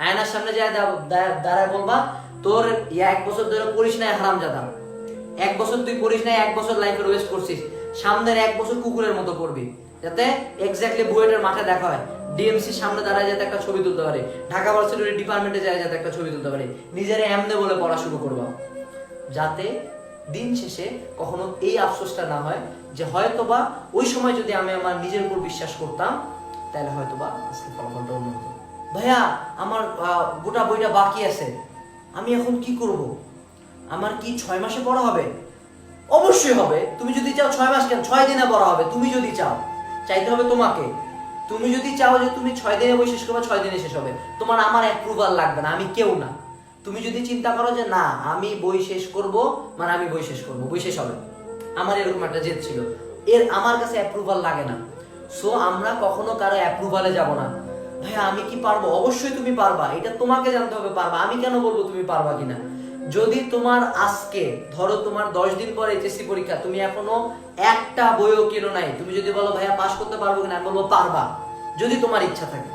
আয়নার সামনে যায় দাঁড়ায় বলবা তোর 1 বছর ধরে করিস নাই হারামজাদা, 1 বছর তুই করিস নাই, 1 বছর লাইফে ওয়েস্ট করছিস, সামনের 1 বছর কুকুরের মতো করবি, যাতে এক্স্যাক্টলি বুয়েটের মাঠে দেখা হয়, ডিএমসি সামনে দাঁড়ায় যাতে একটা ছবি তুলতে পারে, ঢাকা ভার্সিটির ডিপার্টমেন্টে যায় যাতে একটা ছবি তুলতে পারে, নিজের এমনে বলে পড়া শুরু করবা, যাতে দিন শেষে কখনো এই আফসোসটা না হয় যে হয়তোবা ওই সময় যদি আমি আমার নিজের উপর বিশ্বাস করতাম তাহলে হয়তোবা আজকে ফলাফলটা অন্য হতো। ভাইয়া আমার গোটা বইটা বাকি আছে, আমি এখন কি করব? আমার কি 6 মাসে পড়া হবে? অবশ্যই হবে। তুমি যদি চাও 6 মাস কেন, 6 দিনে পড়া হবে। তুমি যদি চাও, চাইতে হবে তোমাকে। তুমি যদি চাও যে তুমি 6 দিনে বই শেষ করবে, 6 দিনে শেষ হবে। তোমার আমার অ্যাপ্রুভাল লাগবে না, আমি কেউ না। তুমি যদি চিন্তা করো যে না আমি বই শেষ করব, মানে আমি বই শেষ করব, বই শেষ হবে, আমার এরকম একটা জেদ ছিল, আমার কাছে অ্যাপ্রুভাল লাগে না। সো আমরা কখনো কারো অ্যাপ্রুভালে যাব না। ভাইয়া আমি কি পারবো? অবশ্যই তুমি পারবা, এটা তোমাকে জানতে হবে পারবা। আমি কেন বলবো তুমি পারবা কিনা? যদি তোমার আজকে ধরো তোমার 10 দিন পরে এইচএসসি পরীক্ষা, তুমি এখনো একটা বইও কিনো নাই, তুমি যদি বলো ভাইয়া পাস করতে পারবো কিনা, আমি বলবো পারবা, যদি তোমার ইচ্ছা থাকে।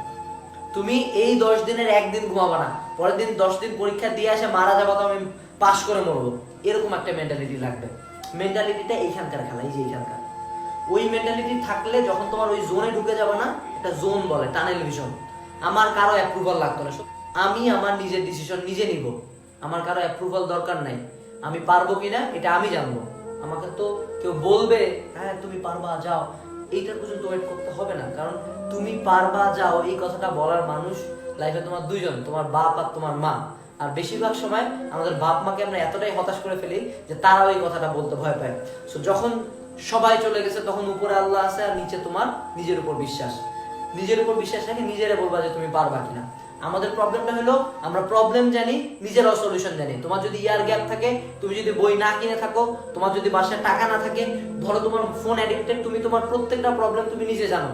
তুমি এই 10 দিনের একদিন ঘুমাবা না, পরের দিন 10 দিন পরীক্ষা দিয়ে আসে মারা যাবো তো আমি পাস করে মরবো, এরকম একটা মেন্টালিটি লাগবে। মেন্টালিটিটা এইখানকার খেলা, এই যে এইখানকার ওই মেন্টালিটি থাকলে যখন তোমার ওই জোনে ঢুকে যাবে না, একটা জোন বলে টানেল ভিশন, আমার কারো অ্যাপ্রুভাল লাগতো না, আমি আমার নিজের ডিসিশন নিজে নিব, আমার কারো অ্যাপ্রুভাল দরকার নাই। আমি পারবো কিনা এটা আমি জানবো, আমাকে তো কেউ বলবে হ্যাঁ তুমি পারবা যাও, এইটার পর্যন্ত ওয়েট করতে হবে না। কারণ তুমি পারবা যাও এই কথাটা বলার মানুষ লাইফে তোমার দুইজন, তোমার বাপ আর তোমার মা। আর বেশিরভাগ সময় আমাদের বাপ মাকে আমরা এতটাই হতাশ করে ফেলি যে তারাও এই কথাটা বলতে ভয় পায়। সো যখন সবাই চলে গেছে তখন উপরে আল্লাহ আছে আর নিচে তোমার নিজের উপর বিশ্বাস। নিজের উপর বিশ্বাস রাখি নিজেরে বলবা যে তুমি পারবা কিনা। আমাদের প্রবলেমটা হলো আমরা প্রবলেম জানি, নিজেরও সলিউশন জানি। তোমার যদি ইয়ার গ্যাপ থাকে, তুমি যদি বই না কিনে থাকো, তোমার যদি বাসায় টাকা না থাকে, ধরো তোমার ফোন অ্যাডিক্টেড, তুমি তোমার প্রত্যেকটা প্রবলেম তুমি নিজে জানো।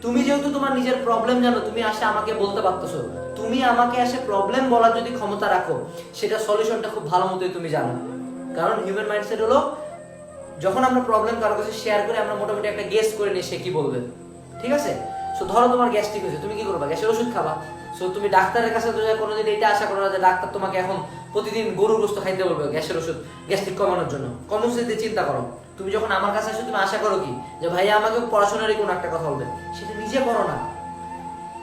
তুমি যেহেতু তোমার নিজের প্রবলেম জানো, তুমি আসে আমাকে বলতে পারতেছো, তুমি আমাকে আসে প্রবলেম বলার যদি ক্ষমতা রাখো, সেটা সলিউশনটা খুব ভালো মতোই তুমি জানো। কারণ হিউম্যান মাইন্ডসেট হলো যখন আমরা প্রবলেম কারো কাছে শেয়ার করি, আমরা মোটামুটি একটা গেস করে নিই সে কি বলবে, ঠিক আছে? সো ধরো তোমার গ্যাস্ট্রিক হয়েছে, তুমি কি করবা? গ্যাসের ওষুধ খাবা। সো তুমি ডাক্তারের কাছে তো কোনোদিন এটা আশা করো না যে ডাক্তার তোমাকে এখন প্রতিদিন গরুর গোশত খাইতে বলবে গ্যাসের ওষুধ, গ্যাস্ট্রিক কমানোর জন্য। কর্মসূচিতে চিন্তা করো, তুমি যখন আমার কাছে আসো তুমি আশা করো কি যে ভাইয়া আমাকে পড়াশোনারই কোনো একটা কথা বলবে, সেটা নিজে করো না।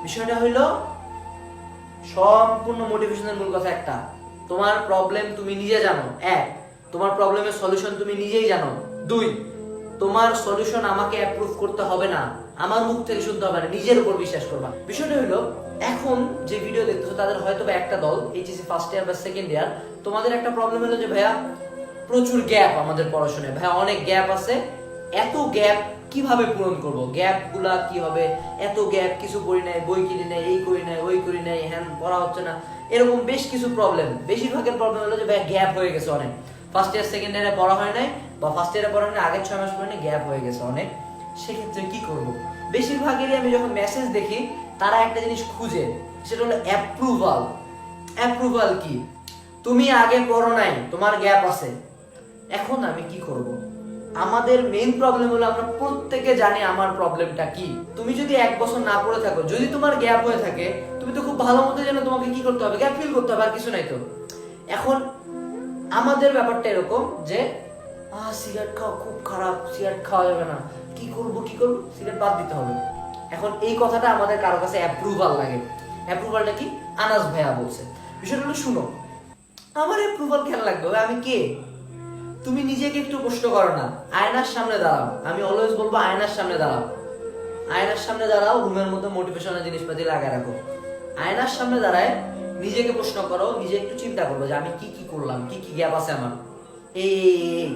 বিষয়টা হইলো সম্পূর্ণ মোটিভেশনের মূল কথা একটা, তোমার প্রবলেম তুমি নিজে জানো, 1, তোমার প্রবলেমের সলিউশন তুমি নিজেই জানো, 2, তোমার সলিউশন আমাকে অ্যাপ্রুভ করতে হবে না, আমার মুখ থেকে শুনতে হবে না, নিজের উপর বিশ্বাস করবা। বিষয়টা হলো এখন যে ভিডিও দেখতেছো তাদের হয়তো বা একটা দল এইচএসসি ফার্স্ট ইয়ার বা সেকেন্ড ইয়ার, তোমাদের একটা প্রবলেম হলো যে ভাইয়া প্রচুর গ্যাপ আমাদের পড়াশোনায়, ভাইয়া অনেক গ্যাপ আছে, এত গ্যাপ কিভাবে পূরণ করব, গ্যাপ গুলা কি হবে, এত গ্যাপ, কিছু পড়ি নাই, বই কিনি নাই, এই করি নাই, ওই করি নাই, হ্যাঁ পড়া হচ্ছে না, এরকম বেশ কিছু প্রবলেম। বেশিরভাগের প্রবলেম হলো যে ভাই গ্যাপ হয়ে গেছে অনেক, ফার্স্ট ইয়ার সেকেন্ড ইয়ারে পড়া হয় নাই, বা ফার্স্ট ইয়ারে পড়া হয় নাই, আগের 6 মাস পরে গ্যাপ হয়ে গেছে অনেক। সেক্ষেত্রে কি করব? বেশিরভাগেরই আমি যখন মেসেজ দেখি তারা একটা জিনিস খুঁজে, সেটা হলো অ্যাপ্রুভাল। অ্যাপ্রুভাল কি? তুমি আগে পড়ো নাই, তোমার গ্যাপ আছে, এখন আমি কি করব? আমাদের মেইন প্রবলেম হলো আমরা প্রত্যেকে জানি আমার প্রবলেমটা কি। তুমি যদি 1 বছর না পড়ে থাকো, যদি তোমার গ্যাপ হয়ে থাকে, তুমি তো খুব ভালো মতো জানো তোমাকে কি করতে হবে, গ্যাপ ফিল করতে হবে, আর কিছু নাই তো। এখন আমাদের ব্যাপারটা এরকম যে সিগারেট খাওয়া খুব খারাপ, সিগারেট খাওয়া যাবে না, কি করব, সিগারেট বাদ দিতে হবে। এখন এই কথাটা আমাদের কারো কাছে অ্যাপ্রুভাল লাগে। অ্যাপ্রুভালটা কি? আনাস ভাইয়া বলছে। বিষয়টা হলো শুনো, আমার অ্যাপ্রুভাল কেন লাগবে? আমি কে? তুমি নিজেকে একটু প্রশ্ন করো না, আয়নার সামনে দাঁড়াও। আমি অলওয়েজ বলবো আয়নার সামনে দাঁড়াও, আয়নার সামনে দাঁড়াও, রুমের মধ্যে মোটিভেশনাল জিনিসপাতি লাগায় রাখো, আয়নার সামনে দাঁড়ায় নিজেকে প্রশ্ন করো, নিজে একটু চিন্তা করবো যে আমি কি কি করলাম, কি কি গ্যাপ আছে আমার, এই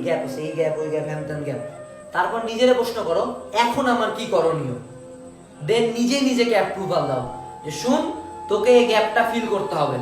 গ্যাপ আছে, এই গ্যাপ, ওই গ্যাপ, হ্যান ত্যান গ্যাপ। তারপর নিজেরে প্রশ্ন করো এখন আমার কি করণীয়, দেন নিজে নিজেকে অ্যাপ্রুভাল দাও যে শুন তোকে এই গ্যাপটা ফিল করতে হবে।